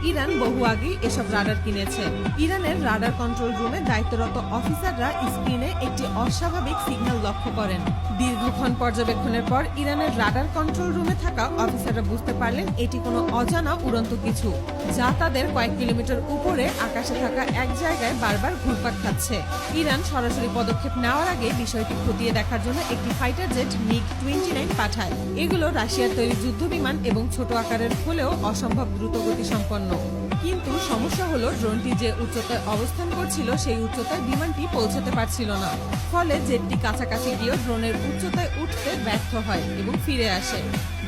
Iran বহু আগেই এসব রাডার কিনেছে। ইরানের রাডার কন্ট্রোল রুমে দায়িত্বরত অফিসাররা স্ক্রিনে একটি অস্বাভাবিক সিগন্যাল লক্ষ্য করেন। দীর্ঘক্ষণ পর্যবেক্ষণের পর ইরানের রাডার কন্ট্রোল রুমে থাকা অফিসাররা বুঝতে পারলেন এটি কোনো অজানা উড়ন্ত কিছু, যা তাদের কয়েক কিলোমিটার উপরে আকাশে থাকা এক জায়গায় বারবার ঘুরপাক খাচ্ছে। ইরান সরাসরি পদক্ষেপ নেওয়ার আগে বিষয়টি খতিয়ে দেখার জন্য একটি ফাইটার জেট MiG-29 পাঠায়। এগুলো রাশিয়ার তৈরি যুদ্ধবিমান এবং ছোট আকারের হলেও অসম্ভব দ্রুতগতি সম্পন্ন। কিন্তু সমস্যা হলো ড্রোনটি যে উচ্চতায় অবস্থান করছিল সেই উচ্চতায় বিমানটি পৌঁছাতে পারছিল না। ফলে জেটটি কাছাকাছি গিয়েও ড্রোনের উচ্চতায় উঠতে ব্যর্থ হয় এবং ফিরে আসে।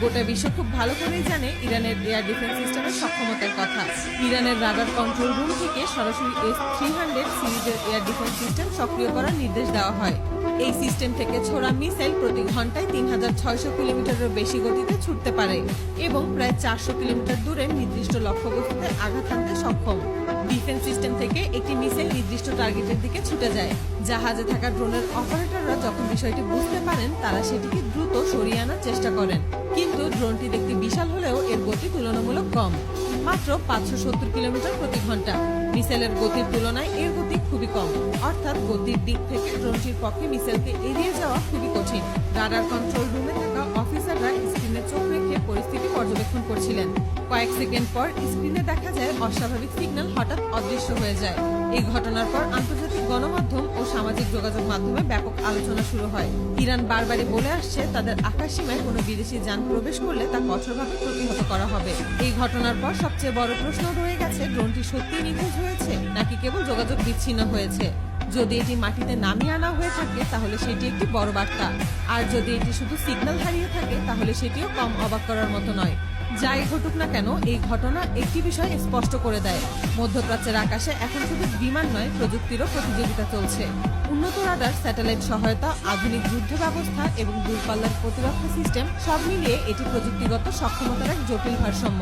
গোটা বিশ্ব খুব ভালো করেই জানে ইরানের এয়ার ডিফেন্স সিস্টেমের সক্ষমতার কথা। ইরানের রাডার কন্ট্রোল রুম থেকে সরাসরি S-300 সিরিজের এয়ার ডিফেন্স সিস্টেম সক্রিয় করার নির্দেশ দেওয়া হয়। এই সিস্টেম থেকে ছোড়া মিসাইল প্রতি ঘন্টায় 3600 কিলোমিটারের বেশি গতিতে ছুটতে পারে এবং প্রায় 400 কিলোমিটার দূরে নির্দিষ্ট লক্ষ্যবস্তুতে আঘাত আনতে সক্ষম। ডিফেন্স সিস্টেম থেকে একটি মিসাইল নির্দিষ্ট টার্গেটের দিকে ছুটে যায়। জাহাজে থাকা ড্রোনের অপারেটররা যখন বিষয়টি বুঝতে পারেন, তারা সেটিকে দ্রুত সরিয়ে আনার চেষ্টা করেন। কিন্তু ড্রোনটি দেখতে বিশাল হলেও এর গতি তুলনামূলক কম, মাত্র 570 কিলোমিটার প্রতি ঘন্টা। মিসাইলের গতির তুলনায় এর গতি খুবই কম, অর্থাৎ গতির দিক থেকে ড্রোনটির পক্ষে মিসাইলকে এড়িয়ে যাওয়া খুবই কঠিন। রাডার কন্ট্রোল রুমে থাকা অফিসাররা স্ক্রিনে চোখ রেখে পরিস্থিতি পর্যবেক্ষণ করছিলেন। কয়েক সেকেন্ড পর স্ক্রিনে দেখা যায় অস্বাভাবিক সিগন্যাল হঠাৎ অদৃশ্য হয়ে যায়। এই ঘটনার পর আন্তর্জাতিক গণমাধ্যম ও সামাজিক যোগাযোগ মাধ্যমে ব্যাপক আলোচনা শুরু হয়। ইরান বারবারই বলে আসছে তাদের আকাশসীমায় কোনো বিদেশি যান প্রবেশ করলে তা কঠোরভাবে প্রতিহত করা হবে। এই ঘটনার পর সবচেয়ে বড় প্রশ্ন রয়ে গেছে, ড্রোনটি সত্যিই নিখোঁজ হয়েছে নাকি কেবল যোগাযোগ বিচ্ছিন্ন হয়েছে। যদি এটি মাটিতে নামিয়ে আনা হয়ে থাকে তাহলে সেটি একটি বড় বার্তা, আর যদি এটি শুধু সিগন্যাল হারিয়ে থাকে তাহলে সেটিও কম অবাক করার মতো নয়। যাই ঘটুক না কেন, এই ঘটনা একটি বিষয় স্পষ্ট করে দেয়, মধ্যপ্রাচ্যের আকাশে এখন শুধু বিমান নয়, প্রযুক্তিরও প্রতিযোগিতা চলছে। উন্নত রাডার, স্যাটেলাইট সহায়তা, আধুনিক যুদ্ধ ব্যবস্থা এবং দূরপাল্লার প্রতিরক্ষা সিস্টেম সব মিলিয়ে এটি প্রযুক্তিগত সক্ষমতার এক জটিল ভারসাম্য।